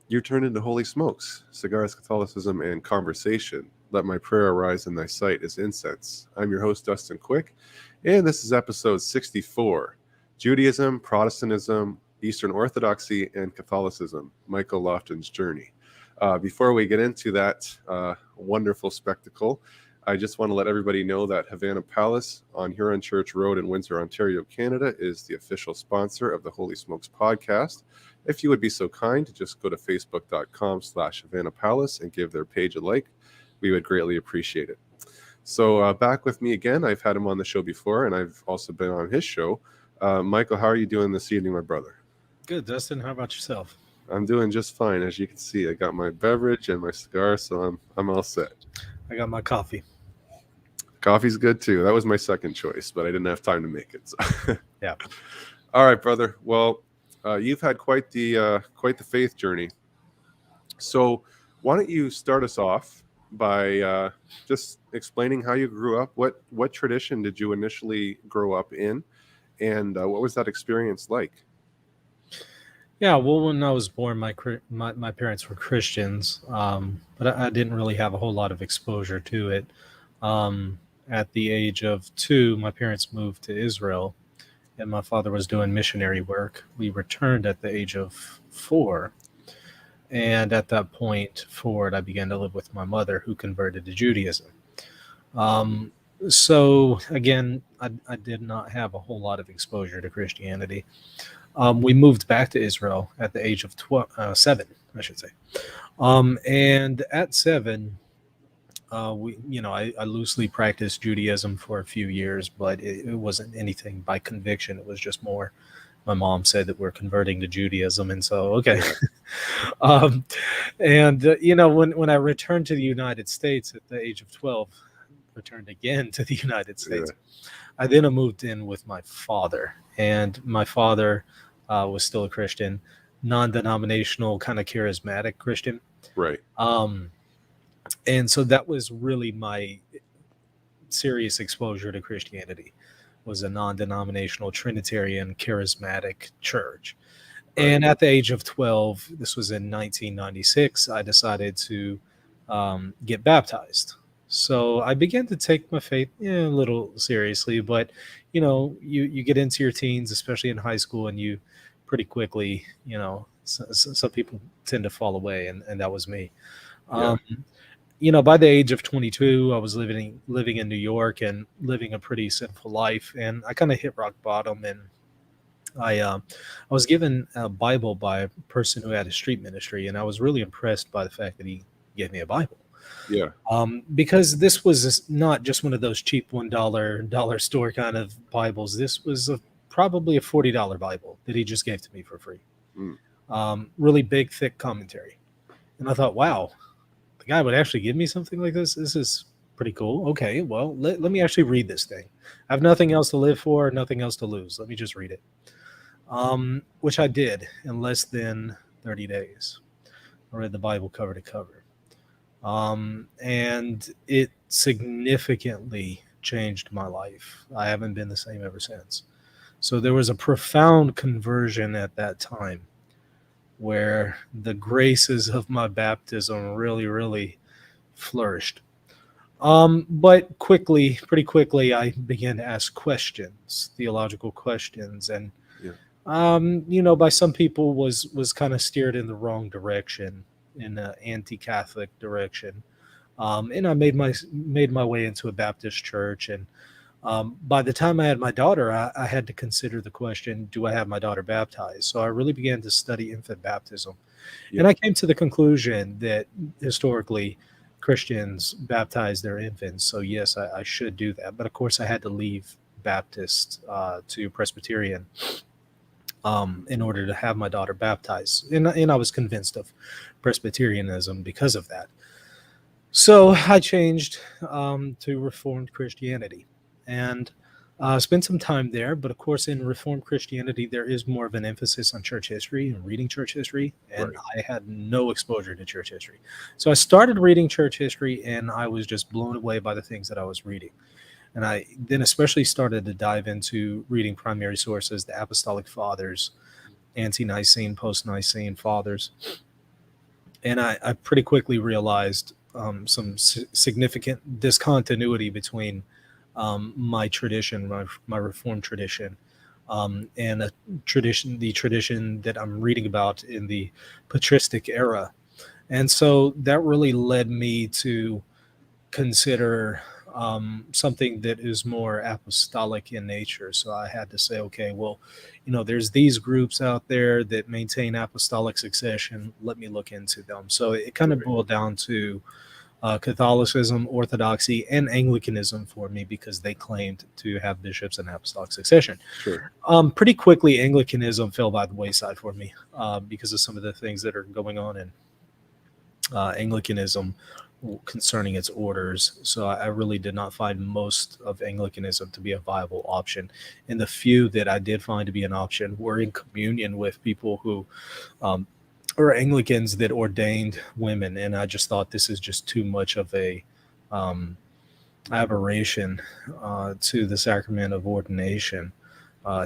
You turned into holy smokes, cigars, Catholicism, and conversation. Let my prayer arise in thy sight as incense. I'm your host, Dustin Quick, and this is episode 64, Judaism, Protestantism, Eastern Orthodoxy, and Catholicism, Michael Lofton's journey. Before we get into that wonderful spectacle, I just want to let everybody know that Havana Palace on Huron Church Road in Windsor, Ontario, Canada is the official sponsor of the Holy Smokes podcast. If you would be so kind, just go to facebook.com/Havana Palace and give their page a like. We would greatly appreciate it. So back with me again. I've had him on the show before, and I've also been on his show. Michael, how are you doing this evening, my brother? Good, Dustin. How about yourself? I'm doing just fine. As you can see, I got my beverage and my cigar, so I'm all set. I got my coffee. Coffee's good too. That was my second choice, but I didn't have time to make it. So. Yeah. All right, brother. Well, you've had quite the faith journey. So why don't you start us off by just explaining how you grew up? What tradition did you initially grow up in, and what was that experience like? Yeah. Well, when I was born, my parents were Christians, but I didn't really have a whole lot of exposure to it. At the age of 2, my parents moved to Israel, and my father was doing missionary work. We returned at the age of 4, and at that point forward, I began to live with my mother, who converted to Judaism. So again, I did not have a whole lot of exposure to Christianity. We moved back to Israel at the age of 7, I should say. And at 7, I loosely practiced Judaism for a few years, but it wasn't anything by conviction. It was just more, my mom said that we're converting to Judaism, and so okay. When I returned to the United States at the age of 12, returned again to the United States. Yeah. I then moved in with my father, and my father was still a Christian, non-denominational, kind of charismatic Christian. Right. And so that was really my serious exposure to Christianity, was a non-denominational Trinitarian charismatic church. Right. And at the age of 12, this was in 1996, I decided to get baptized. So I began to take my faith a little seriously, but you get into your teens, especially in high school, and you pretty quickly, some people tend to fall away, and that was me. Yeah. By the age of 22, I was living in New York and living a pretty sinful life, and I kind of hit rock bottom. And I was given a Bible by a person who had a street ministry, and I was really impressed by the fact that he gave me a Bible. Yeah. Because this was not just one of those cheap $1 store kind of Bibles. This was probably a $40 Bible that he just gave to me for free. Really big, thick commentary, and I thought, wow. Guy would actually give me something like this. This is pretty cool. Okay, well, let me actually read this thing. I have nothing else to live for, nothing else to lose. Let me just read it. Which I did in less than 30 days. I read the Bible cover to cover. And it significantly changed my life. I haven't been the same ever since. So there was a profound conversion at that time, where the graces of my baptism really, really flourished. But pretty quickly, I began to ask questions, theological questions, and by some people was kind of steered in the wrong direction, in an anti-Catholic direction. And I made my way into a Baptist church, and by the time I had my daughter, I had to consider the question, do I have my daughter baptized? So I really began to study infant baptism. Yeah. And I came to the conclusion that historically Christians baptize their infants. So yes, I should do that. But of course I had to leave Baptist to Presbyterian in order to have my daughter baptized. And I was convinced of Presbyterianism because of that. So I changed to Reformed Christianity. And spent some time there. But of course, in Reformed Christianity, there is more of an emphasis on church history and reading church history. And right. I had no exposure to church history. So I started reading church history, and I was just blown away by the things that I was reading. And I then especially started to dive into reading primary sources, the Apostolic Fathers, Ante-Nicene, Post-Nicene Fathers. And I pretty quickly realized some significant discontinuity between my tradition, my Reformed tradition, and the tradition that I'm reading about in the patristic era. And so that really led me to consider something that is more apostolic in nature. So I had to say, okay, well, there's these groups out there that maintain apostolic succession. Let me look into them. So it kind of Right. boiled down to Catholicism, Orthodoxy, and Anglicanism for me because they claimed to have bishops and apostolic succession. Sure. Pretty quickly, Anglicanism fell by the wayside for me because of some of the things that are going on in Anglicanism concerning its orders. So I really did not find most of Anglicanism to be a viable option. And the few that I did find to be an option were in communion with people who or Anglicans that ordained women. And I just thought this is just too much of a aberration to the sacrament of ordination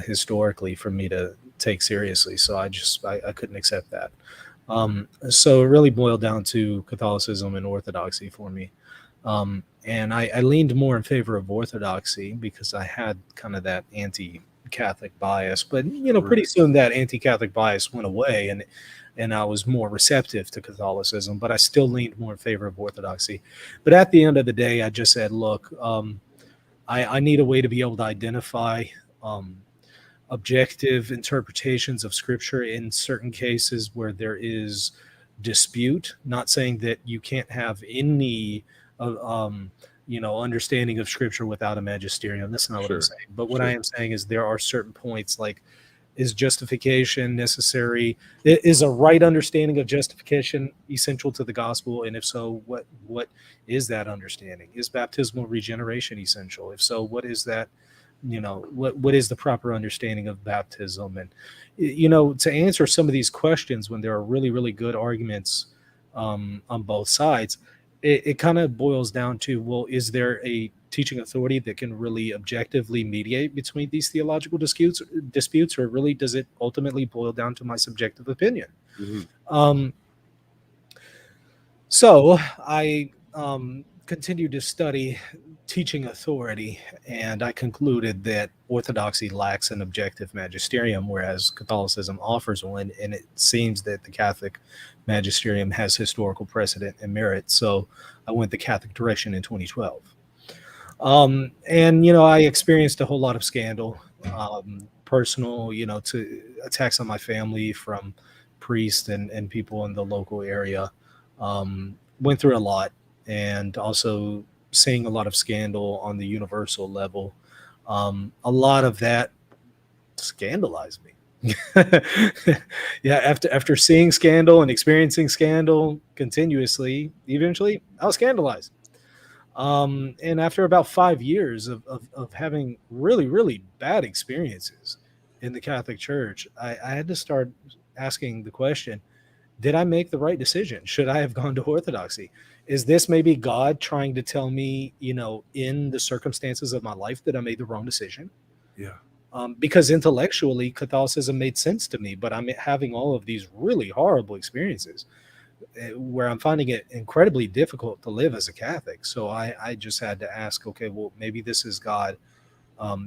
historically for me to take seriously. So I couldn't accept that. So it really boiled down to Catholicism and Orthodoxy for me. And I leaned more in favor of Orthodoxy because I had kind of that anti-Catholic bias. But pretty Right. soon that anti-Catholic bias went away, and I was more receptive to Catholicism. But I still leaned more in favor of Orthodoxy. But at the end of the day, I just said, look, I need a way to be able to identify objective interpretations of Scripture in certain cases where there is dispute. Not saying that you can't have any understanding of Scripture without a magisterium. That's not what I'm Sure. saying. But what I Sure. am saying is there are certain points, like, is justification necessary? Is a right understanding of justification essential to the gospel? And if so, what is that understanding? Is baptismal regeneration essential? If so, what is that? What is the proper understanding of baptism? And to answer some of these questions when there are really, really good arguments on both sides, it kind of boils down to, well, is there a teaching authority that can really objectively mediate between these theological disputes, or really does it ultimately boil down to my subjective opinion? Mhm. um, so I continued to study teaching authority, and I concluded that Orthodoxy lacks an objective magisterium, whereas Catholicism offers one. And it seems that the Catholic magisterium has historical precedent and merit. So I went the Catholic direction in 2012. And I experienced a whole lot of scandal, personal, to attacks on my family from priests and people in the local area. Went through a lot, and also seeing a lot of scandal on the universal level. A lot of that scandalized me. Yeah, after seeing scandal and experiencing scandal continuously, eventually I was scandalized. And after about 5 years of having really, really bad experiences in the Catholic Church, I had to start asking the question, did I make the right decision? Should I have gone to Orthodoxy? Is this maybe God trying to tell me, in the circumstances of my life, that I made the wrong decision? Yeah. Because intellectually, Catholicism made sense to me, but I'm having all of these really horrible experiences where I'm finding it incredibly difficult to live as a Catholic. So I just had to ask, okay, well, maybe this is God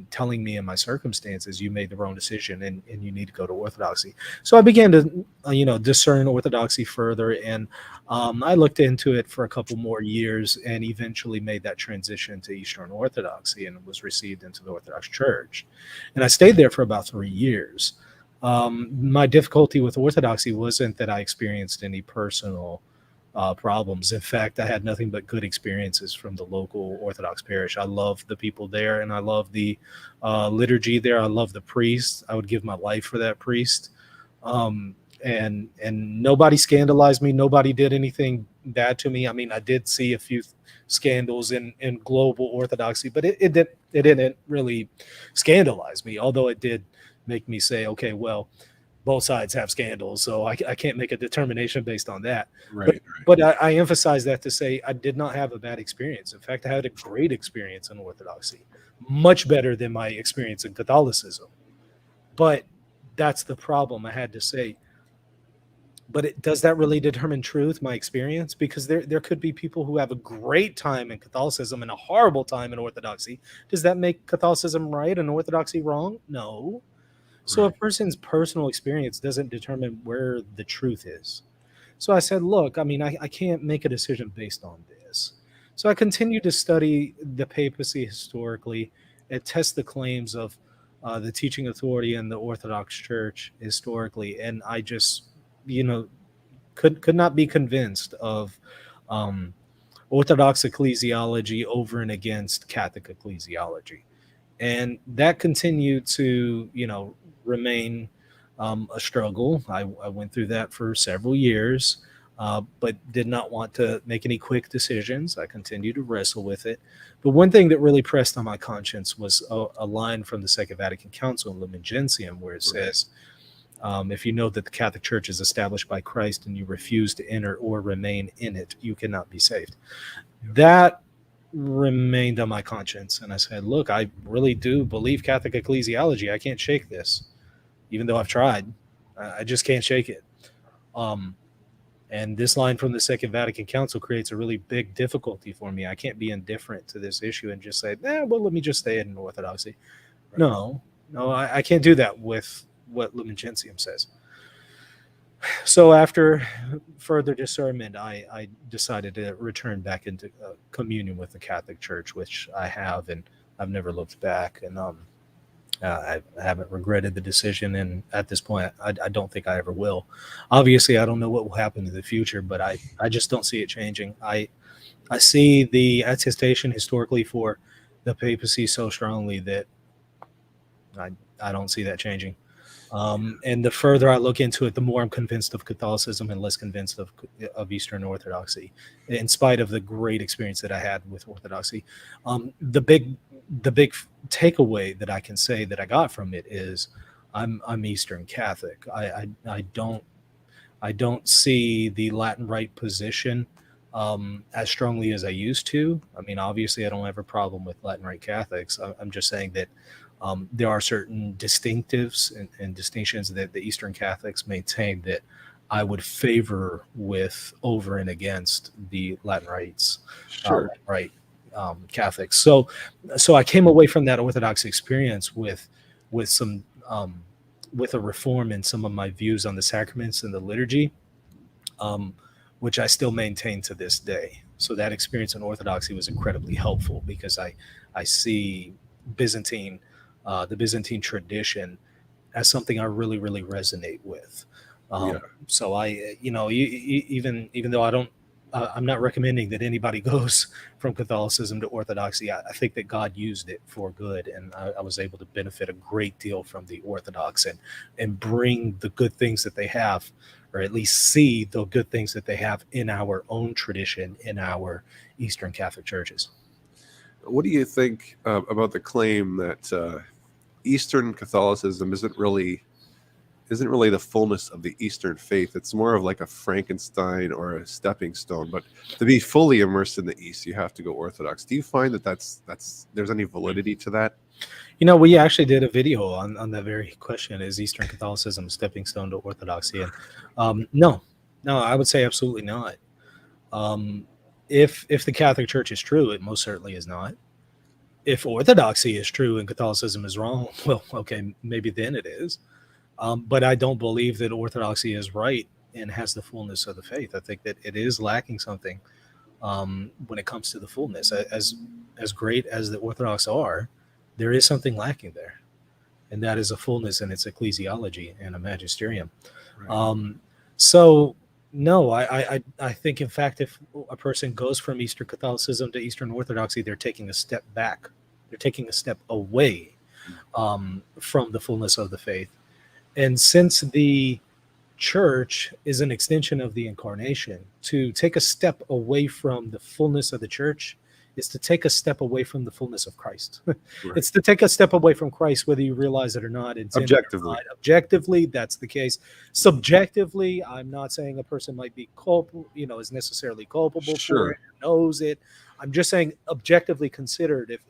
telling me in my circumstances, you made the wrong decision, and you need to go to Orthodoxy. So I began to, discern Orthodoxy further. And I looked into it for a couple more years and eventually made that transition to Eastern Orthodoxy and was received into the Orthodox Church. And I stayed there for about 3 years. My difficulty with Orthodoxy wasn't that I experienced any personal problems. In fact, I had nothing but good experiences from the local Orthodox parish. I love the people there, and I love the liturgy there. I love the priest. I would give my life for that priest. And nobody scandalized me. Nobody did anything bad to me. I mean, I did see a few scandals in global Orthodoxy, but it didn't really scandalize me. Although it did make me say, okay, well, both sides have scandals, so I can't make a determination based on that. But Right. but I emphasize that to say I did not have a bad experience. In fact, I had a great experience in Orthodoxy, much better than my experience in Catholicism. But that's the problem. I had to say But does that really determine truth, my experience? Because there could be people who have a great time in Catholicism and a horrible time in Orthodoxy. Does that make Catholicism right and Orthodoxy wrong? No. So a Right. person's personal experience doesn't determine where the truth is. So I said, look, I mean, I can't make a decision based on this. So I continued to study the papacy historically and test the claims of the teaching authority in the Orthodox Church historically. And I just, you know, could not be convinced of um, Orthodox ecclesiology over and against Catholic ecclesiology. And that continued to, remain a struggle. I went through that for several years, but did not want to make any quick decisions. I continued to wrestle with it. But one thing that really pressed on my conscience was a line from the Second Vatican Council in Lumen Gentium, where it says, if you know that the Catholic Church is established by Christ and you refuse to enter or remain in it, you cannot be saved. That remained on my conscience. And I said, look, I really do believe Catholic ecclesiology. I can't shake this, even though I've tried. I just can't shake it. And this line from the Second Vatican Council creates a really big difficulty for me. I can't be indifferent to this issue and just say, well, let me just stay in Orthodoxy. Right. No, I can't do that with what Lumen Gentium says. So after further discernment, I decided to return back into communion with the Catholic Church, which I have, and I've never looked back. And I haven't regretted the decision, and at this point, I don't think I ever will. Obviously, I don't know what will happen in the future, but I just don't see it changing. I see the attestation historically for the papacy so strongly that I don't see that changing. And the further I look into it, the more I'm convinced of Catholicism and less convinced of Eastern Orthodoxy, in spite of the great experience that I had with Orthodoxy. The big takeaway that I can say that I got from it is I'm Eastern Catholic. I don't see the Latin Rite position as strongly as I used to. I mean, obviously, I don't have a problem with Latin Rite Catholics. I'm just saying that there are certain distinctives and distinctions that the Eastern Catholics maintain that I would favor with over and against the Latin Rites, Sure. Catholics. So I came away from that Orthodox experience with some with a reform in some of my views on the sacraments and the liturgy, which I still maintain to this day. So that experience in Orthodoxy was incredibly helpful because I see the Byzantine tradition as something I really, really resonate with. So I, even though I'm not recommending that anybody goes from Catholicism to Orthodoxy. I think that God used it for good, and I was able to benefit a great deal from the Orthodox and bring the good things that they have, or at least see the good things that they have in our own tradition, in our Eastern Catholic churches. What do you think about the claim that Eastern Catholicism isn't really the fullness of the Eastern faith? It's more of like a Frankenstein or a stepping stone. But to be fully immersed in the East, you have to go Orthodox. Do you find that there's any validity to that? We actually did a video on that very question: is Eastern Catholicism a stepping stone to Orthodoxy? And no, I would say absolutely not. If the Catholic Church is true, it most certainly is not. If Orthodoxy is true and Catholicism is wrong, well, okay, maybe then it is. But I don't believe that Orthodoxy is right and has the fullness of the faith. I think that it is lacking something when it comes to the fullness. As great as the Orthodox are, there is something lacking there, and that is a fullness in its ecclesiology and a magisterium. Right. So no, I think, in fact, if a person goes from Eastern Catholicism to Eastern Orthodoxy, they're taking a step back. They're taking a step away from the fullness of the faith. And since the church is an extension of the incarnation, to take a step away from the fullness of the church is to take a step away from the fullness of Christ. Right. It's to take a step away from Christ, whether you realize it or not. Objectively, that's the case. Subjectively, I'm not saying a person might be culpable, is necessarily culpable for it, knows it. I'm just saying, objectively considered, if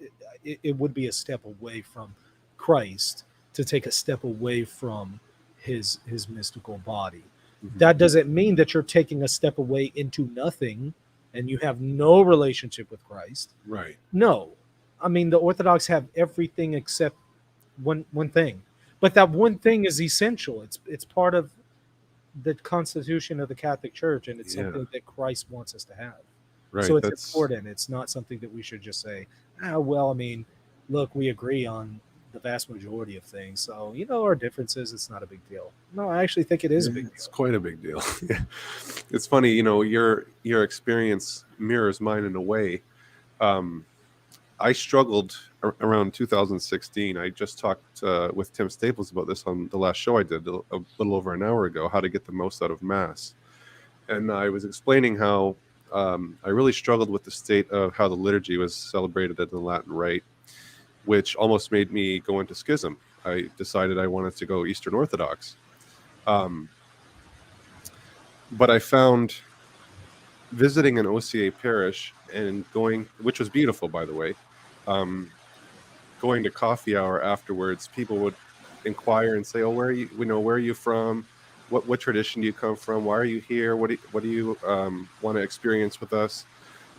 it would be a step away from Christ to take a step away from his mystical body. Mhm. That doesn't mean that you're taking a step away into nothing and you have no relationship with Christ. Right. No. I mean, the Orthodox have everything except one thing. But that one thing is essential. It's part of the constitution of the Catholic Church, and it's Yeah. something that Christ wants us to have. Right. So it's That's important. It's not something that we should just say, well, I mean, look, we agree on the vast majority of things. So, our differences, it's not a big deal. No, I actually think it is a big it's deal. quite a big deal. It's funny, your experience mirrors mine in a way. I struggled around 2016. I just talked with Tim Staples about this on the last show I did a little over an hour ago, how to get the most out of Mass. And I was explaining how I really struggled with the state of how the liturgy was celebrated in the Latin Rite, which almost made me go into schism. I decided I wanted to go Eastern Orthodox. Um, but I found visiting an OCA parish and going, which was beautiful, by the way, going to coffee hour afterwards, people would inquire and say, "Oh, where are you? Where are you from? What tradition do you come from? Why are you here? What do you want to experience with us?"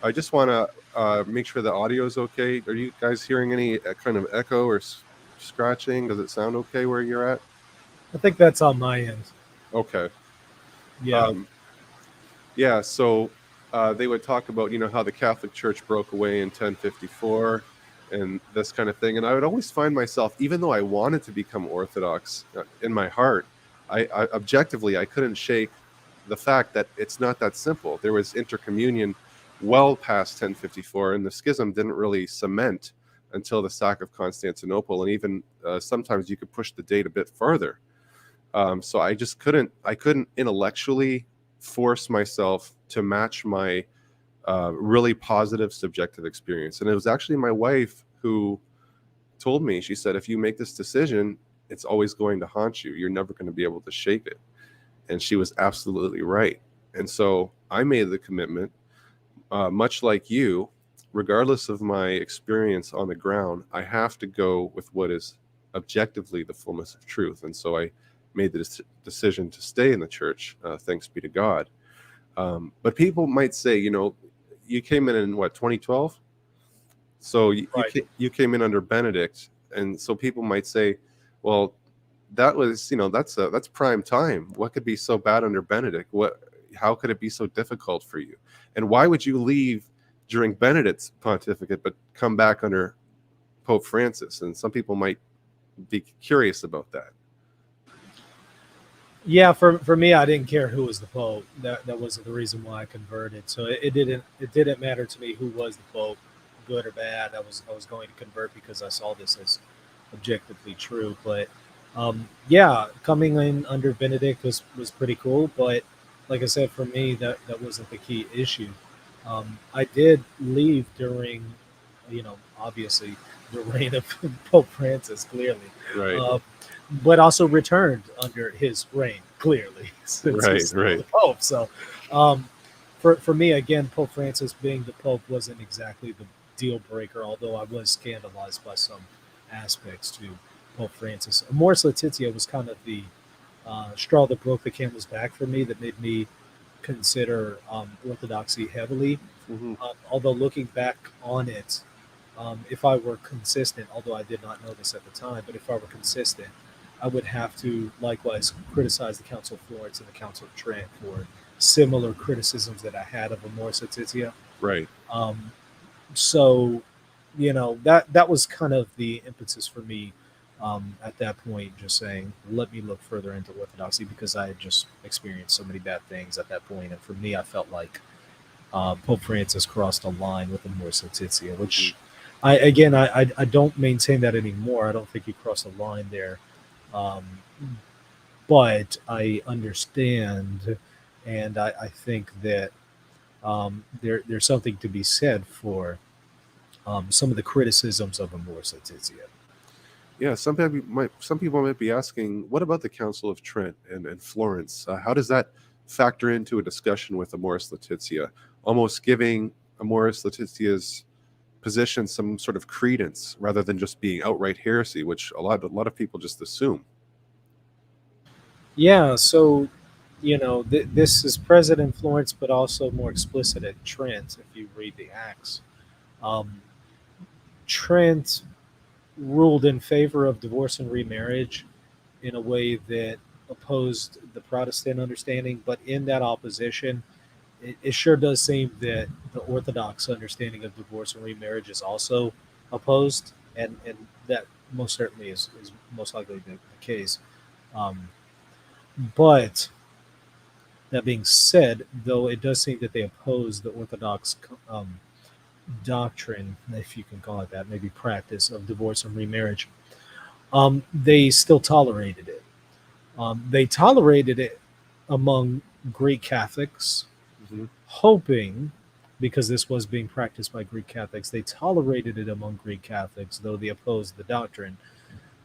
I just want to make sure the audio is okay. Are you guys hearing any kind of echo or scratching? Does it sound okay where you're at? I think that's on my end. Okay. Yeah. Um, yeah. So they would talk about how the Catholic Church broke away in 1054 and this kind of thing. And I would always find myself, even though I wanted to become Orthodox in my heart, I objectively I couldn't shake the fact that it's not that simple. There was intercommunion well past 1054, and the schism didn't really cement until the sack of Constantinople, and even sometimes you could push the date a bit further. So I just couldn't intellectually force myself to match my really positive subjective experience. And it was actually my wife who told me, she said, if you make this decision, it's always going to haunt you. You're never going to be able to shake it. And she was absolutely right. And so I made the commitment, much like you, regardless of my experience on the ground, I have to go with what is objectively the fullness of truth. And so I made the decision to stay in the church, thanks be to God. But people might say, you came in what, 2012? So Right. you came in under Benedict, and so people might say, well, that was that's prime time. What could be so bad under Benedict? How could it be so difficult for you? And why would you leave during Benedict's pontificate but come back under Pope Francis? And some people might be curious about that. Yeah, for me, I didn't care who was the pope. That wasn't the reason why I converted. So it didn't matter to me who was the pope, good or bad. I was going to convert because I saw this as objectively true. But yeah, coming in under Benedict was pretty cool. But like I said, for me, that wasn't the key issue. I did leave during, obviously the reign of Pope Francis, clearly. Right, Uh, but also returned under his reign, clearly, since right, he's still right. the Pope. So, um, for me, again, Pope Francis being the Pope wasn't exactly the deal breaker, although I was scandalized by some aspects to Pope Francis. Amoris Laetitia was kind of the straw that broke the camel's back for me, that made me consider Orthodoxy heavily. Hmm. Although looking back on it, if I were consistent, although I did not know this at the time, but if I were consistent, I would have to likewise criticize the Council of Florence and the Council of Trent for similar criticisms that I had of Amoris Laetitia. Right. Um, so, that was kind of the impetus for me at that point, just saying, let me look further into Orthodoxy because I had just experienced so many bad things at that point. And for me, I felt like Pope Francis crossed a line with Amoris Laetitia, which I don't maintain that anymore. I don't think he crossed a line there. Um, but I understand, and I think that there's something to be said for some of the criticisms of Amoris Laetitia. Yeah, some people might be asking, what about the Council of Trent and Florence? How does that factor into a discussion with Amoris Laetitia, almost giving Amoris Laetitia's position some sort of credence rather than just being outright heresy, which a lot of people just assume. Yeah, so this is present in Florence, but also more explicit at Trent. If you read the Acts, um, Trent ruled in favor of divorce and remarriage in a way that opposed the Protestant understanding, but in that opposition, it sure does seem that the Orthodox understanding of divorce and remarriage is also opposed, and that most certainly is most likely the case. Um, but that being said, though, it does seem that they oppose the Orthodox doctrine, if you can call it that, maybe practice of divorce and remarriage. They still tolerated it. They tolerated it among Greek Catholics, Mhm. hoping, because this was being practiced by Greek Catholics, they tolerated it among Greek Catholics, though they opposed the doctrine,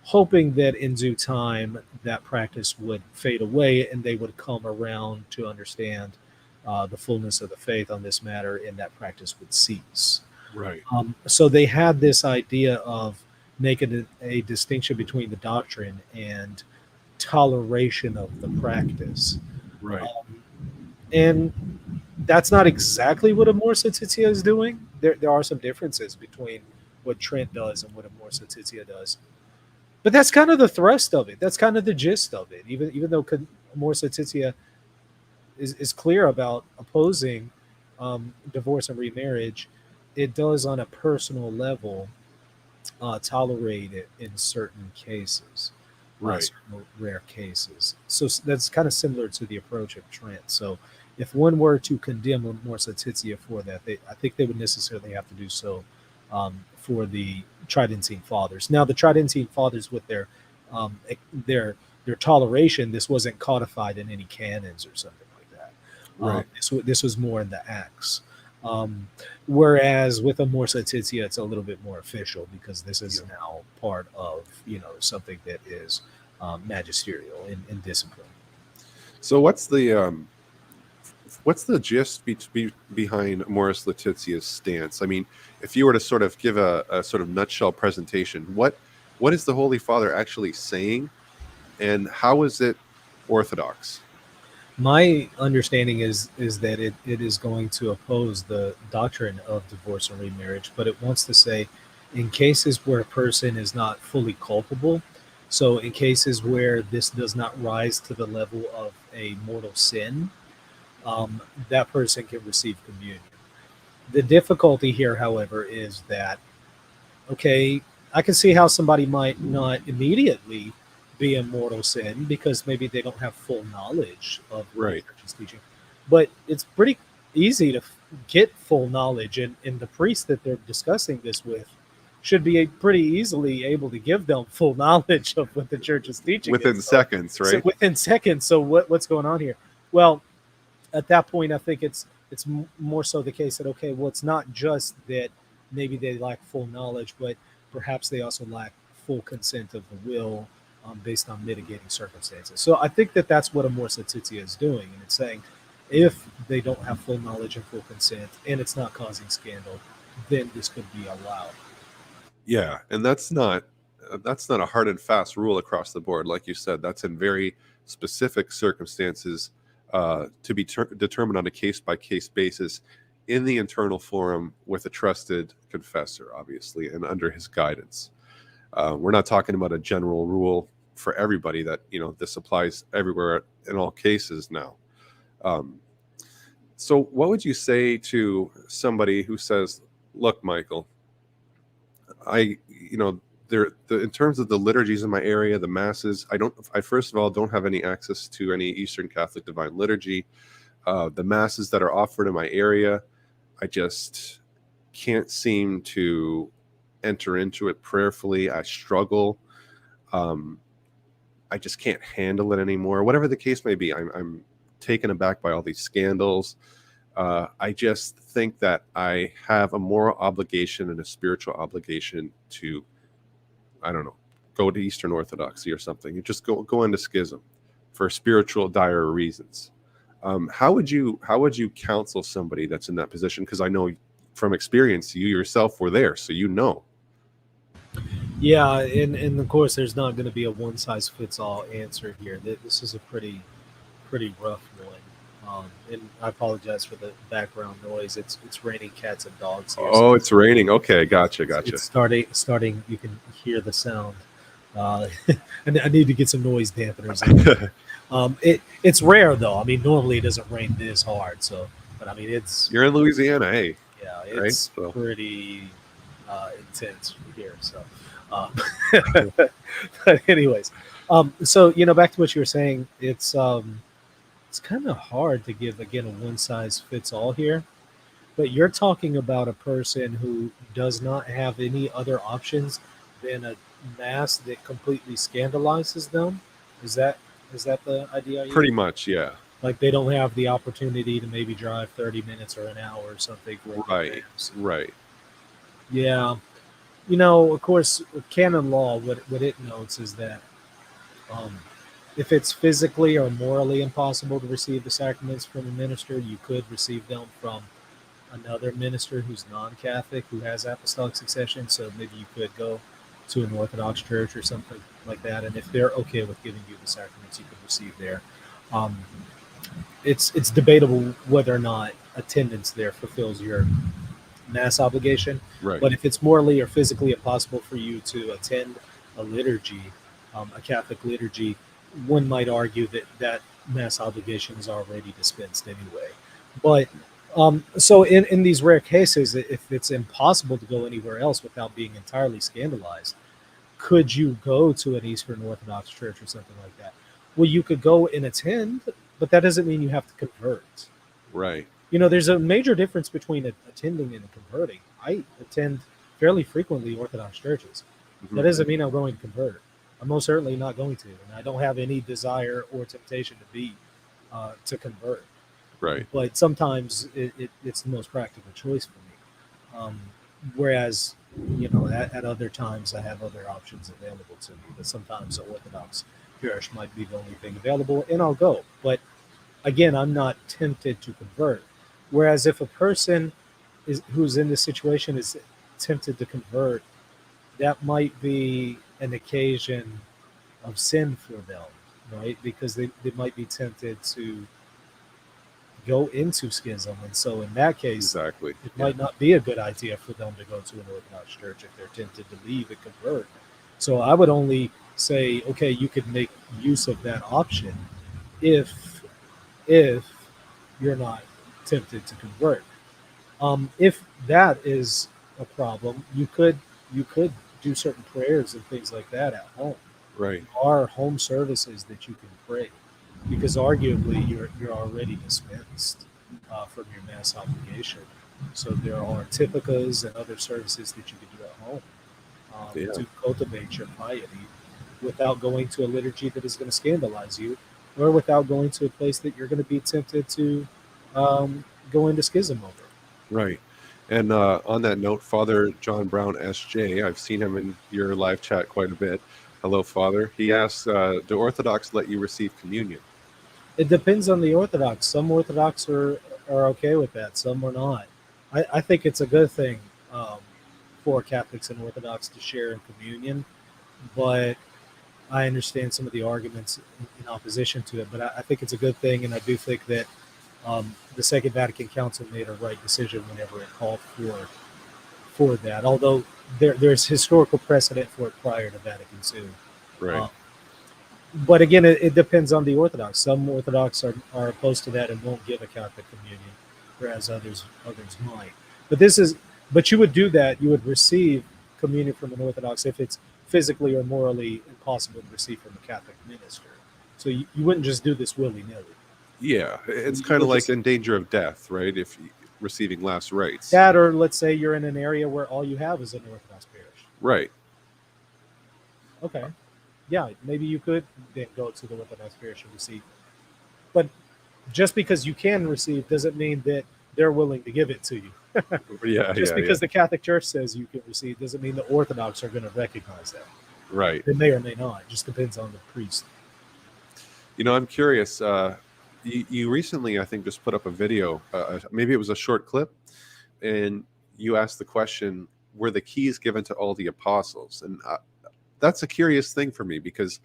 hoping that in due time that practice would fade away and they would come around to understand the fullness of the faith on this matter, and that practice would cease. Right. So they had this idea of making a distinction between the doctrine and toleration of the practice. Right. Um, and that's not exactly what Amor Laetitia is doing. There are some differences between what Trent does and what Amor Laetitia does. But that's kind of the thrust of it. That's kind of the gist of it. Even though Amor Laetitia is clear about opposing divorce and remarriage, it does on a personal level tolerate it in certain cases, Right. certain rare cases. So that's kind of similar to the approach of Trent. So if one were to condemn Amor Laetitia for that, I think they would necessarily have to do so for the Tridentine Fathers. Now, the Tridentine Fathers, with um, their their toleration, this wasn't codified in any canons or something like that. Right. This was more in the Acts. Um, Whereas with Amor Laetitia, it's a little bit more official because this is Yeah. now part of something that is magisterial in discipline. So what's the gist behind Morris Letitia's stance? I mean, if you were to sort of give a sort of nutshell presentation, what is the Holy Father actually saying, and how is it orthodox? My understanding is that it is going to oppose the doctrine of divorce and remarriage, but it wants to say in cases where a person is not fully culpable, so in cases where this does not rise to the level of a mortal sin, that person can receive communion. The difficulty here, however, is that okay, I can see how somebody might not immediately be in mortal sin because maybe they don't have full knowledge of the Right. church's teaching. But it's pretty easy to get full knowledge, and the priest that they're discussing this with should be pretty easily able to give them full knowledge of what the church is teaching. It. Within seconds, So right? within seconds. So what's going on here? Well, at that point, I think it's more so the case that okay, well, it's not just that maybe they lack full knowledge, but perhaps they also lack full consent of the will based on mitigating circumstances. So I think that that's what Amor Laetitia is doing, and it's saying if they don't have full knowledge and full consent, and it's not causing scandal, then this could be allowed. Yeah, and that's not a hard and fast rule across the board. Like you said, that's in very specific circumstances to be determined on a case by case basis in the internal forum with a trusted confessor, obviously, and under his guidance. We're not talking about a general rule for everybody that this applies everywhere in all cases now. Um, so, what would you say to somebody who says, "Look, Michael, I, there, in terms of the liturgies in my area, the masses, I first of all don't have any access to any Eastern Catholic Divine Liturgy. The masses that are offered in my area, I just can't seem to enter into it prayerfully. I struggle. Um, I just can't handle it anymore. Whatever the case may be, I'm taken aback by all these scandals. I just think that I have a moral obligation and a spiritual obligation to, I don't know, go to Eastern Orthodoxy or something. You just go into schism for spiritual dire reasons." How would you counsel somebody that's in that position? Because I know from experience, you yourself were there, so you know. Yeah, and of course, there's not going to be a one size fits all answer here. This is a pretty pretty rough one. And I apologize for the background noise. It's raining cats and dogs here. Oh, it's raining. Okay, gotcha. It's starting. You can hear the sound. And I need to get some noise dampeners in. It's rare though. I mean, normally it doesn't rain this hard. So, but I mean, You're in Louisiana, hey? yeah, Right? it's So. pretty intense here. So, um, but anyways, so back to what you were saying. It's kind of hard to give again a one size fits all here. But you're talking about a person who does not have any other options than a mass that completely scandalizes them. Is that the idea? Pretty much, yeah. Like they don't have the opportunity to maybe drive 30 minutes or an hour or something. For Right, right. Yeah. Of course, canon law, what it notes is that um, if it's physically or morally impossible to receive the sacraments from a minister, you could receive them from another minister who's non-Catholic who has apostolic succession. So maybe you could go to an Orthodox church or something like that, and if they're okay with giving you the sacraments, you can receive there. Um, it's debatable whether or not attendance there fulfills your mass obligation. Right. But if it's morally or physically impossible for you to attend a liturgy, a Catholic liturgy, one might argue that mass obligation is already dispensed anyway. But so in these rare cases, if it's impossible to go anywhere else without being entirely scandalized, could you go to an Eastern Orthodox church or something like that? Well, you could go and attend, but that doesn't mean you have to convert. Right. There's a major difference between attending and converting. I attend fairly frequently Orthodox churches. Mhm. That doesn't mean I'm going to convert. I'm most certainly not going to, and I don't have any desire or temptation to convert. Right. But sometimes it's the most practical choice for me. Whereas, at other times I have other options available to me. But sometimes the Orthodox parish might be the only thing available, and I'll go. But again, I'm not tempted to convert. Whereas if a person who's in this situation is tempted to convert, that might be an occasion of sin for them, right? Because they might be tempted to go into schism. And so in that case, Exactly. it might not be a good idea for them to go to an Orthodox church if they're tempted to leave and convert. So I would only say, okay, you could make use of that option if you're not tempted to convert. If that is a problem, you could do certain prayers and things like that at home. Right. There are home services that you can pray, because arguably you're already dispensed from your mass obligation. So there are typicas and other services that you can do at home to cultivate your piety without going to a liturgy that is going to scandalize you, or without going to a place that you're going to be tempted to go into schism over. Right. And on that note, Father John Brown, S.J., I've seen him in your live chat quite a bit. Hello, Father. He asks, do Orthodox let you receive communion? It depends on the Orthodox. Some Orthodox are okay with that. Some are not. I think it's a good thing for Catholics and Orthodox to share in communion, but I understand some of the arguments in opposition to it. But I think it's a good thing, and I do think that the Second Vatican Council made a right decision whenever it called for that. Although there's historical precedent for it prior to Vatican II. Right. But again, it depends on the Orthodox. Some Orthodox are opposed to that and won't give a Catholic communion, whereas others might. But you would do that. You would receive communion from an Orthodox if it's physically or morally impossible to receive from a Catholic minister. So you wouldn't just do this willy-nilly. Yeah, it's kind of like in danger of death, right? If receiving last rites. That, or let's say you're in an area where all you have is an Orthodox parish. Right. Okay. Yeah, maybe you could then go to the Orthodox parish and receive. But just because you can receive doesn't mean that they're willing to give it to you. Just because the Catholic Church says you can receive doesn't mean the Orthodox are going to recognize that. Right. They may or may not. It just depends on the priest. I'm curious. You recently, I think, just put up a video. Maybe it was a short clip, and you asked the question, were the keys given to all the apostles? And that's a curious thing for me, because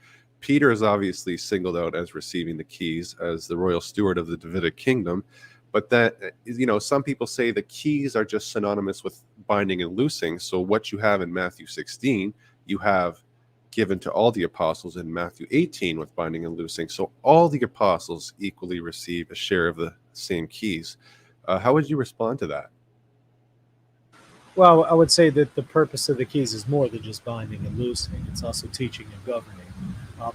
Peter is obviously singled out as receiving the keys as the royal steward of the Davidic kingdom. But that, some people say the keys are just synonymous with binding and loosing. So what you have in Matthew 16, you have given to all the apostles in Matthew 18 with binding and loosing. So all the apostles equally receive a share of the same keys. How would you respond to that? Well, I would say that the purpose of the keys is more than just binding and loosing. It's also teaching and governing.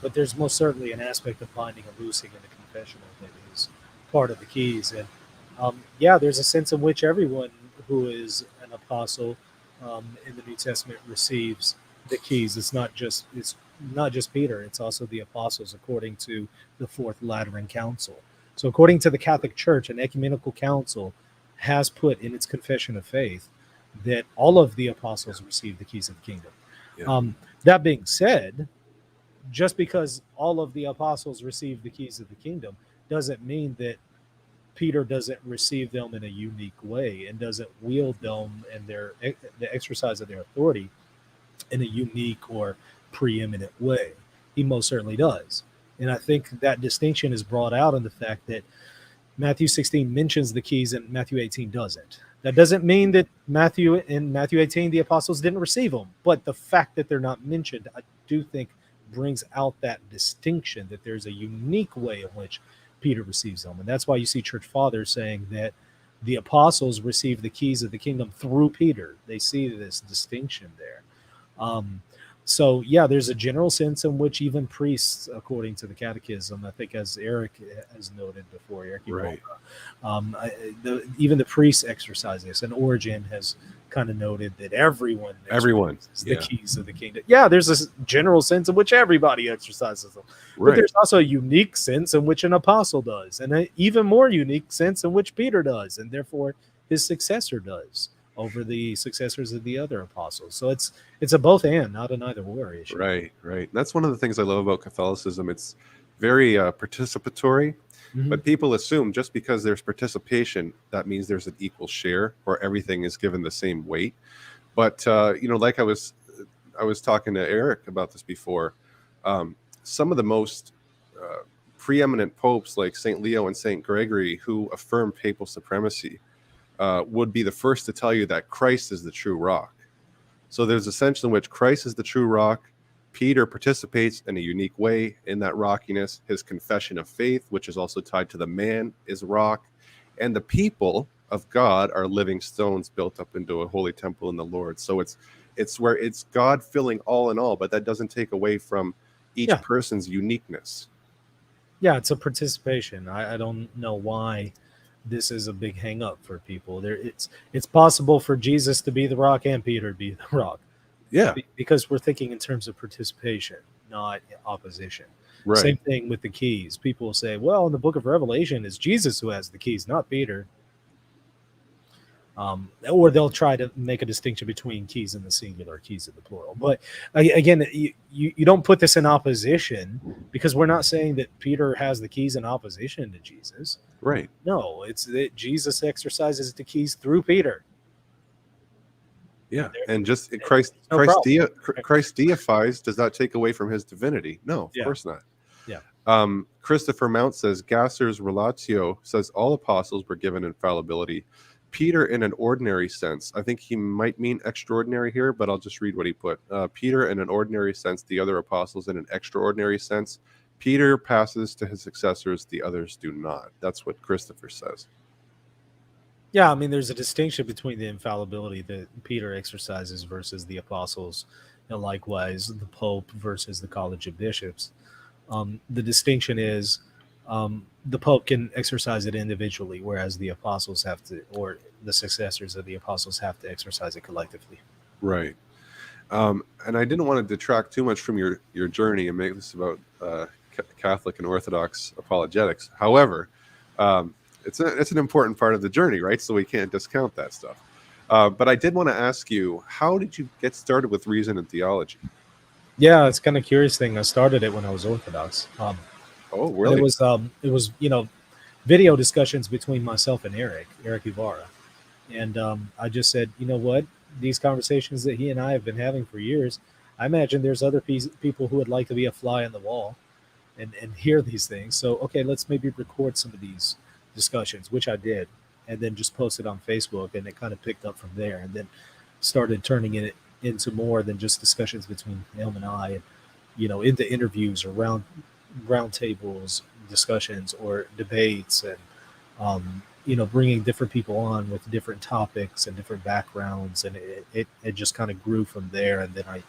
But there's most certainly an aspect of binding and loosing in the confessional that is part of the keys. And there's a sense in which everyone who is an apostle in the New Testament receives the keys. It's not just Peter. It's also the apostles, according to the Fourth Lateran Council. So, according to the Catholic Church, an ecumenical council has put in its confession of faith that all of the apostles received the keys of the kingdom. Yeah. That being said, just because all of the apostles received the keys of the kingdom doesn't mean that Peter doesn't receive them in a unique way and doesn't wield them and the exercise of their authority in a unique or preeminent way. He most certainly does. And I think that distinction is brought out in the fact that Matthew 16 mentions the keys and Matthew 18 doesn't. That doesn't mean that in Matthew 18, the apostles didn't receive them, but the fact that they're not mentioned, I do think brings out that distinction that there's a unique way in which Peter receives them. And that's why you see church fathers saying that the apostles received the keys of the kingdom through Peter. They see this distinction there. So there's a general sense in which even priests, according to the Catechism, I think as Eric has noted before, Right. Even the priests exercise this, and Origen has kind of noted that everyone exercises the keys of the kingdom. There's a general sense in which everybody exercises them, but there's also a unique sense in which an apostle does, and an even more unique sense in which Peter does, and therefore his successor does over the successors of the other apostles. So it's a both and, not an either or issue. Right. That's one of the things I love about Catholicism. It's very participatory, but people assume just because there's participation, that means there's an equal share or everything is given the same weight. But like I was talking to Eric about this before. Some of the most preeminent popes, like St. Leo and St. Gregory, who affirm papal supremacy, would be the first to tell you that Christ is the true rock. So there's a sense in which Christ is the true rock. Peter participates in a unique way in that rockiness. His confession of faith, which is also tied to the man, is rock. And the people of God are living stones built up into a holy temple in the Lord. So it's where it's God filling all in all, but that doesn't take away from each person's uniqueness. It's a participation. I don't know why this is a big hang up for people. It's possible for Jesus to be the rock and Peter to be the rock. Because we're thinking in terms of participation, not opposition. Right. Same thing with the keys. People will say, well, in the book of Revelation, it's Jesus who has the keys, not Peter. Or they'll try to make a distinction between keys in the singular, keys in the plural. But again, you don't put this in opposition, because we're not saying that Peter has the keys in opposition to Jesus. Right. No, it's that Jesus exercises the keys through Peter. And just Christ deifies does not take away from his divinity. No, of course not. Christopher Mount says Gasser's Relatio says all apostles were given infallibility. Peter in an ordinary sense. I think he might mean extraordinary here, but I'll just read what he put. Peter in an ordinary sense, the other apostles in an extraordinary sense. Peter passes to his successors, the others do not. That's what Christopher says. There's a distinction between the infallibility that Peter exercises versus the apostles, and likewise the Pope versus the College of Bishops. The distinction is the Pope can exercise it individually, whereas the apostles have to, or the successors of the apostles have to exercise it collectively. Right. And I didn't want to detract too much from your journey and make this about Catholic and Orthodox apologetics. However, it's an important part of the journey, right? So we can't discount that stuff. But I did want to ask you, how did you get started with Reason and Theology? It's kind of curious thing. I started it when I was Orthodox. Oh, really? It was video discussions between myself and Eric Ibarra, and I just said, you know what, these conversations that he and I have been having for years, I imagine there's other people who would like to be a fly on the wall and hear these things. So, okay, let's maybe record some of these discussions, which I did, and then just posted on Facebook, and it kind of picked up from there, and then started turning it into more than just discussions between him and I, and into interviews or round tables discussions or debates, and bringing different people on with different topics and different backgrounds, and it just kind of grew from there. And then I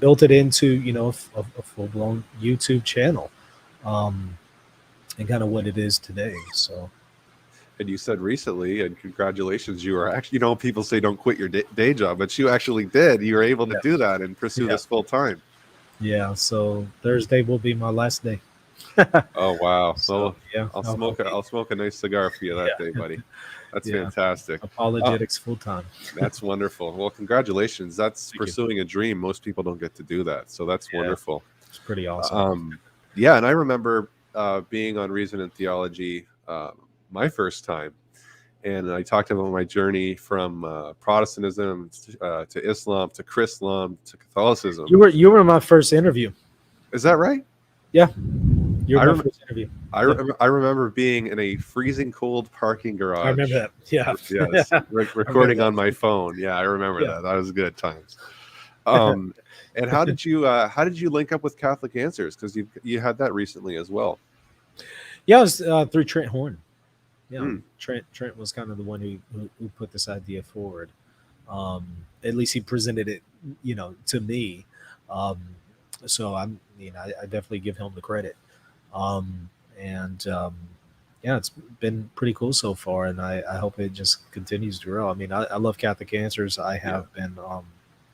built it into a full-blown YouTube channel, and kind of what it is today. So, and you said recently, and congratulations, you are actually, people say don't quit your day job, but you actually did. You were able to do that and pursue this full time. Yeah, so Thursday will be my last day. Oh wow! So yeah, I'll smoke a nice cigar for you that day, buddy. That's fantastic. Apologetics full time. That's wonderful. Well, congratulations. That's pursuing a dream. Most people don't get to do that, so that's wonderful. It's pretty awesome. Yeah, and I remember being on Reason and Theology my first time, and I talked about my journey from Protestantism to Islam to Chrislam to Catholicism. You were my first interview. Is that right? Yeah. You were my first interview. I remember being in a freezing cold parking garage. I remember that. Yeah. Yes. Recording on my phone. Yeah, I remember that. That was good times. And how did you link up with Catholic Answers? Because you had that recently as well. Yeah, it was through Trent Horn. Yeah, Trent was kind of the one who put this idea forward. At least he presented it, to me. So I definitely give him the credit. It's been pretty cool so far, and I hope it just continues to grow. I mean, I love Catholic Answers. I have been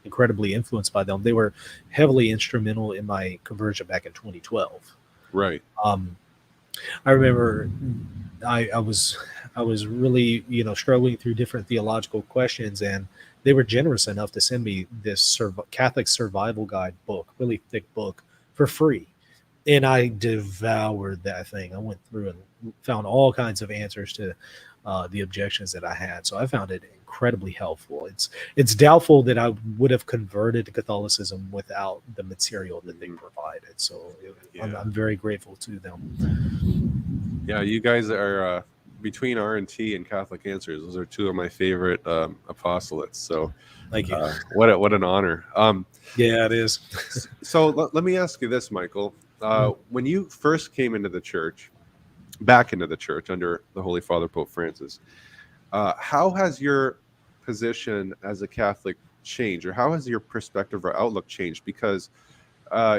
incredibly influenced by them. They were heavily instrumental in my conversion back in 2012. Right. I remember I was really struggling through different theological questions, and they were generous enough to send me this Catholic survival guide book, really thick book, for free. And I devoured that thing. I went through and found all kinds of answers to the objections that I had. So I found it incredibly helpful. It's doubtful that I would have converted to Catholicism without the material that they provided. So I'm very grateful to them. Yeah, you guys are between R&T and Catholic Answers. Those are two of my favorite apostolates. So thank you. What an honor. Yeah, it is. So let me ask you this, Michael. When you first came back into the church under the Holy Father Pope Francis, how has your position as a Catholic changed, or how has your perspective or outlook changed? Because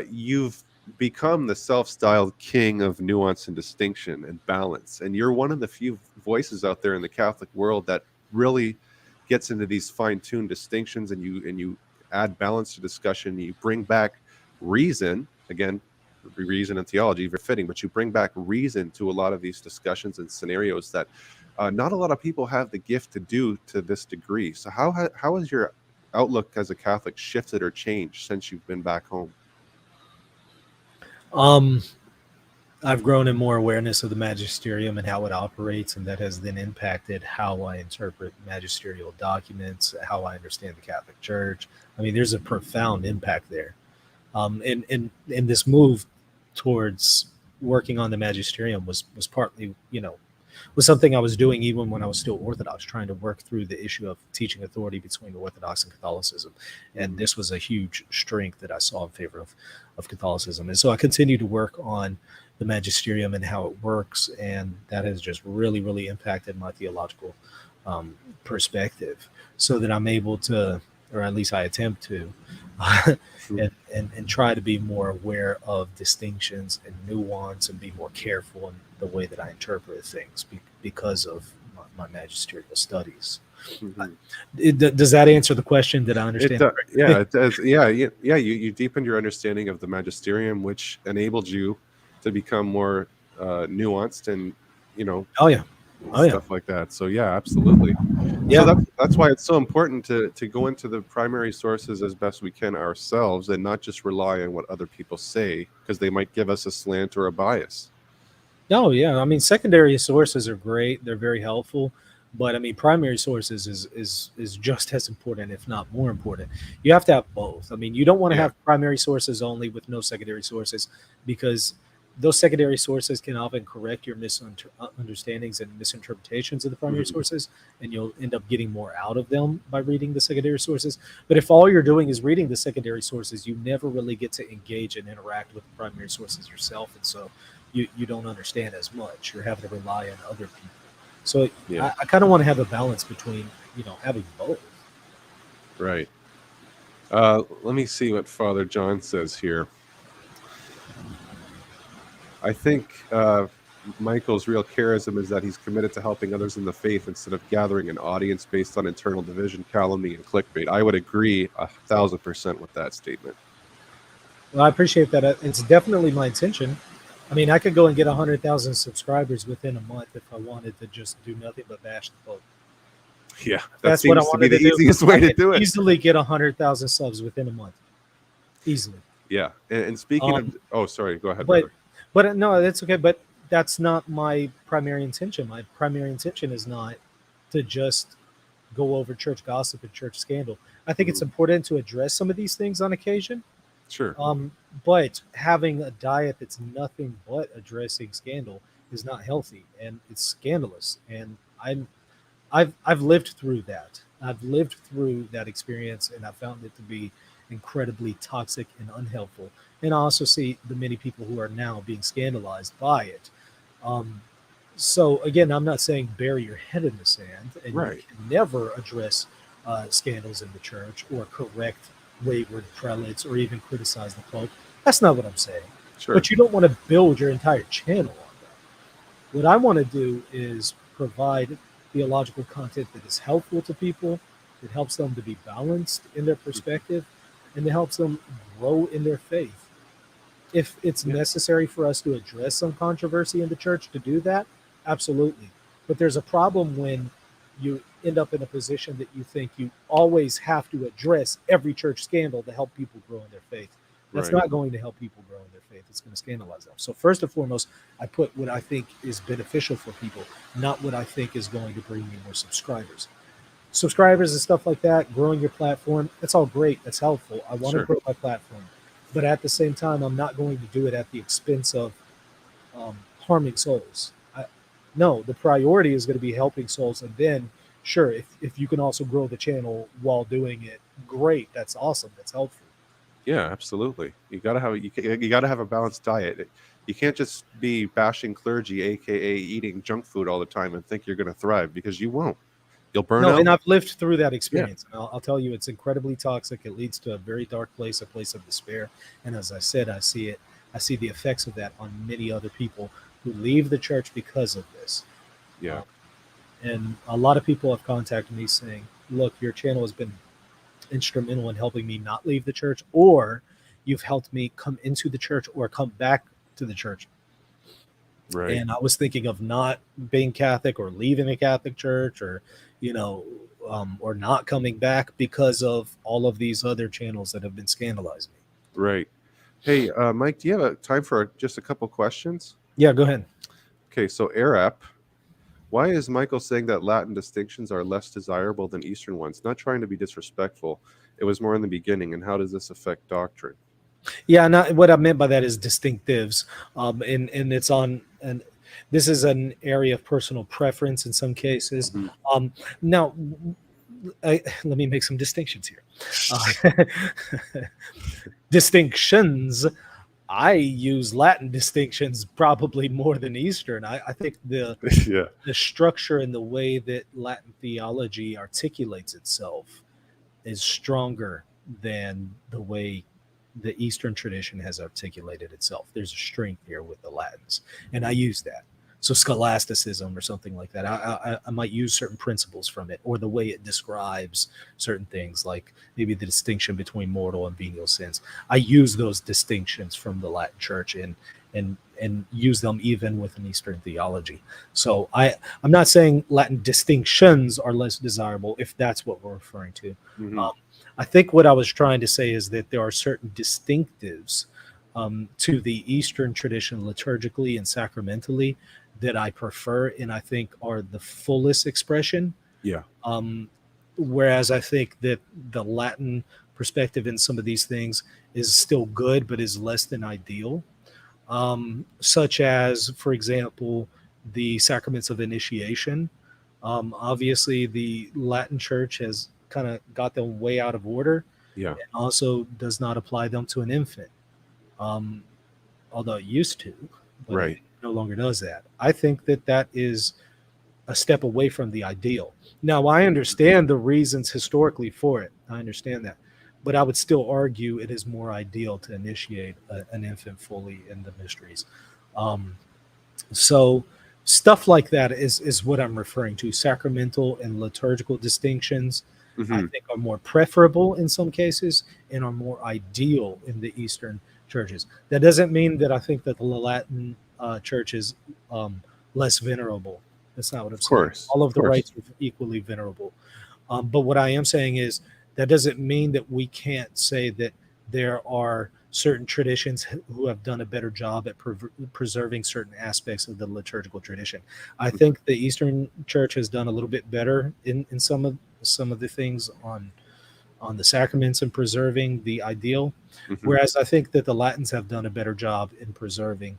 you've become the self-styled king of nuance and distinction and balance, and you're one of the few voices out there in the Catholic world that really gets into these fine-tuned distinctions, and you add balance to discussion. You bring back reason, again, reason and theology, very fitting, but you bring back reason to a lot of these discussions and scenarios that not a lot of people have the gift to do to this degree. So how has your outlook as a Catholic shifted or changed since you've been back home? I've grown in more awareness of the magisterium and how it operates, and that has then impacted how I interpret magisterial documents, how I understand the Catholic Church. I mean, there's a profound impact there. And this move towards working on the magisterium was partly, was something I was doing even when I was still Orthodox, trying to work through the issue of teaching authority between Orthodox and Catholicism. And this was a huge strength that I saw in favor of Catholicism. And so I continue to work on the magisterium and how it works, and that has just really, really impacted my theological perspective, so that I'm able to, or at least I attempt to, and try to be more aware of distinctions and nuance, and be more careful in the way that I interpret things because of my magisterial studies. Mm-hmm. Does that answer the question? Did I understand? Yeah, it does. Yeah. You deepened your understanding of the magisterium, which enabled you to become more nuanced and stuff like that. So yeah, absolutely. Yeah, so that's why it's so important to go into the primary sources as best we can ourselves, and not just rely on what other people say, because they might give us a slant or a bias. No, yeah, I mean, secondary sources are great; they're very helpful. But I mean, primary sources is just as important, if not more important. You have to have both. I mean, you don't want to Yeah. have primary sources only with no secondary sources, because those secondary sources can often correct your misunderstandings and misinterpretations of the primary Mhm. sources, and you'll end up getting more out of them by reading the secondary sources. But if all you're doing is reading the secondary sources, you never really get to engage and interact with the primary sources yourself, and so you don't understand as much. You're having to rely on other people. So Yeah. I kind of want to have a balance between, having both. Right. Let me see what Father John says here. I think Michael's real charism is that he's committed to helping others in the faith instead of gathering an audience based on internal division, calumny, and clickbait. I would agree 1,000% with that statement. Well, I appreciate that. It's definitely my intention. I mean, I could go and get 100,000 subscribers within a month if I wanted to just do nothing but bash the Pope. Yeah, If that that's what I seems to be wanted the to do, easiest I way to could do it. easily get 100,000 subs within a month. Easily. Yeah, and speaking Um, of, sorry, go ahead, but brother. but no, that's okay. But that's not my primary intention. My primary intention is not to just go over church gossip and church scandal. I think it's Mhm. important to address some of these things on occasion. Sure. But having a diet that's nothing but addressing scandal is not healthy, and it's scandalous. And I've lived through that. I've lived through that experience, and I found it to be incredibly toxic and unhelpful. And I also see the many people who are now being scandalized by it. Um, so again, I'm not saying bury your head in the sand, and you Right. can never address scandals in the church or correct wayward prelates or even criticize the Pope. That's not what I'm saying. Sure. But you don't want to build your entire channel on that. What I want to do is provide theological content that is helpful to people, that helps them to be balanced in their perspective, and that helps them grow in their faith. If it's Yeah. necessary for us to address some controversy in the church to do that, absolutely. But there's a problem when you end up in a position that you think you always have to address every church scandal to help people grow in their faith. That's Right. not going to help people grow in their faith. It's going to scandalize them. So first and foremost, I put what I think is beneficial for people, not what I think is going to bring me more subscribers and stuff like that, growing your platform. That's all great. That's helpful. I want to Sure. grow my platform. But at the same time, I'm not going to do it at the expense of harming souls. No, the priority is going to be helping souls. And then, sure, if you can also grow the channel while doing it, great. That's awesome. That's helpful. Yeah, absolutely. You gotta have a balanced diet. You can't just be bashing clergy, aka eating junk food all the time, and think you're going to thrive, because you won't. You'll burn No, out. and I've lived through that Yeah. experience. And I'll tell you, it's incredibly toxic. It leads to a very dark place, a place of despair. And as I said, I see it. I see the effects of that on many other people who leave the church because of this. Yeah. Um, and a lot of people have contacted me saying, "Look, your channel has been instrumental in helping me not leave the church, or you've helped me come into the church or come back to the church." Right. And I was thinking of not being Catholic or leaving the Catholic Church, or you know, or not coming back because of all of these other channels that have been scandalizing me. Right. Hey, Mike, do you have time for just a couple questions? Yeah, go ahead. Okay, so Arap, why is Michael saying that Latin distinctions are less desirable than Eastern ones? Not trying to be disrespectful. It was more in the beginning, and how does this affect doctrine? Yeah, not what I meant by that is distinctives, and it's on, and this is an area of personal preference in some cases. Mhm. Now, let me make some distinctions here. Uh, distinctions. I use Latin distinctions probably more than Eastern. I think Yeah. the structure and the way that Latin theology articulates itself is stronger than the way the Eastern tradition has articulated itself. There's a strength here with the Latins, and I use that. So scholasticism or something like that. I might use certain principles from it, or the way it describes certain things, like maybe the distinction between mortal and venial sins. I use those distinctions from the Latin Church and use them even with an Eastern theology. So I'm not saying Latin distinctions are less desirable, if that's what we're referring to. Hmm. Um, I think what I was trying to say is that there are certain distinctives to the Eastern tradition liturgically and sacramentally that I prefer and I think are the fullest expression. Yeah. Whereas I think that the Latin perspective in some of these things is still good, but is less than ideal. Such as, for example, the Sacraments of Initiation. Obviously, the Latin Church has kind of got them way out of order, Yeah. and also does not apply them to an infant, um, although it used to, but it Right. no longer does that. I think that that is a step away from the ideal. Now, I understand the reasons historically for it. I understand that. But I would still argue it is more ideal to initiate an infant fully in the mysteries. Um, so stuff like that is what I'm referring to. Sacramental and liturgical distinctions, I Hmm. think, are more preferable in some cases and are more ideal in the Eastern churches. That doesn't mean that I think that the Latin church is less venerable. That's not what I'm Of saying. course. All Of of the course. rites are equally venerable. But what I am saying is that doesn't mean that we can't say that there are certain traditions who have done a better job at preserving certain aspects of the liturgical tradition. I think the Eastern Church has done a little bit better in some of the things on the sacraments and preserving the ideal, Hmm. whereas I think that the Latins have done a better job in preserving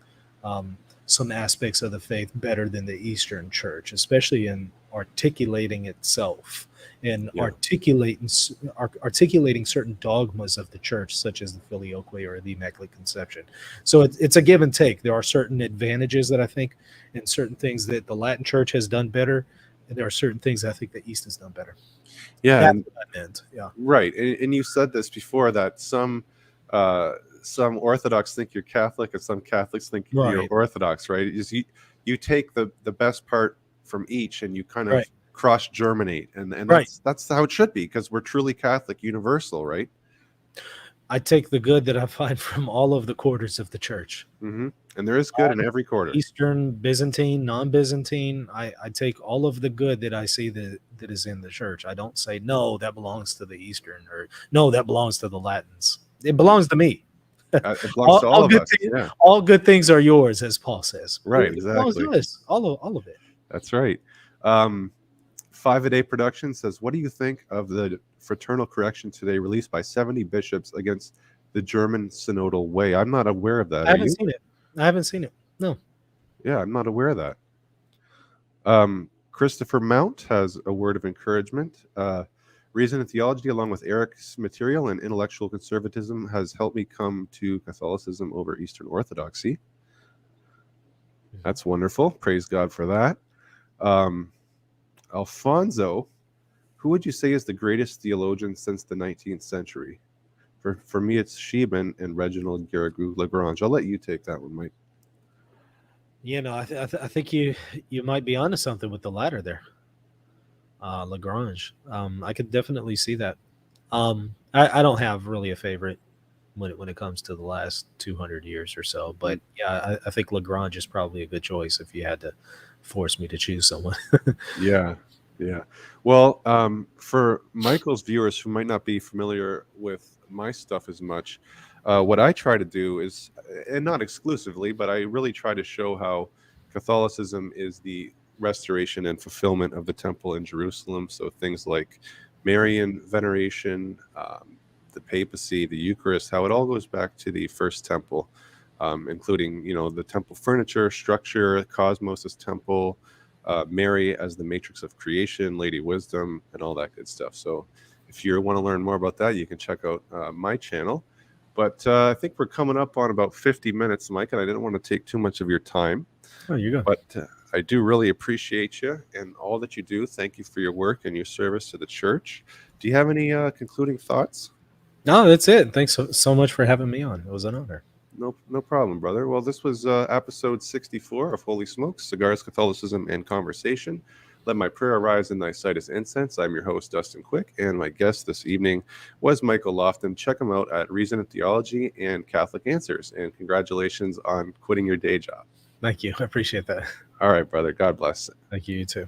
some aspects of the faith better than the Eastern Church, especially in articulating itself and Yeah. articulating certain dogmas of the church, such as the filioque or the Immaculate Conception. So it's a give and take. There are certain advantages that I think, and certain things that the Latin Church has done better, and there are certain things that I think the East has done better. Yeah. That's And what I meant. Yeah. right. And you said this before, that some Orthodox think you're Catholic and some Catholics think you're Right. Orthodox, right? You take the best part from each and you kind of Right. cross germinate, and Right. that's how it should be, because we're truly Catholic universal, right? I take the good that I find from all of the quarters of the church. Hmm. And there is good in every quarter. Eastern, Byzantine, non-Byzantine. I take all of the good that I see that is in the church. I don't say no, that belongs to the Eastern, or no, that belongs to the Latins. It belongs to me. It belongs to all of us. Yeah. All good things are yours, as Paul says. Right. It belongs Exactly. to us. All of it. That's right. um 5 a Day Production says, what do you think of the fraternal correction today released by 70 bishops against the German synodal way? I'm not aware of that. I Are haven't you? seen it. I haven't seen it. No. Yeah, I'm not aware of that. Christopher Mount has a word of encouragement. Reason and Theology, along with Eric's material and intellectual conservatism, has helped me come to Catholicism over Eastern Orthodoxy. That's wonderful. Praise God for that. Alfonso, who would you say is the greatest theologian since the 19th century? For me, it's Scheeben and Reginald Garrigou Lagrange. I'll let you take that one, Mike. I think you might be onto something with the latter there, Lagrange. I could definitely see that. I don't have really a favorite when it comes to the last 200 years or so, but yeah, I think Lagrange is probably a good choice if you had to force me to choose someone. Yeah, yeah. Well, for Michael's viewers who might not be familiar with my stuff as much, what I try to do is, and not exclusively, but I really try to show how Catholicism is the restoration and fulfillment of the temple in Jerusalem. So things like Marian veneration, the papacy, the Eucharist, how it all goes back to the first temple, including, the temple furniture, structure, Cosmos' temple, Mary as the matrix of creation, Lady Wisdom, and all that good stuff. So if you want to learn more about that, you can check out my channel. But I think we're coming up on about 50 minutes, Mike, and I didn't want to take too much of your time. Oh, you go. But I do really appreciate you and all that you do. Thank you for your work and your service to the church. Do you have any concluding thoughts? No, that's it. Thanks so much for having me on. It was an honor. No problem, brother. Well, this was episode 64 of Holy Smokes, Cigars, Catholicism, and Conversation. Let my prayer arise in thy sight as incense. I'm your host, Dustin Quick, and my guest this evening was Michael Lofton. Check him out at Reason and Theology and Catholic Answers. And congratulations on quitting your day job. Thank you. I appreciate that. All right, brother. God bless. Thank you. You too.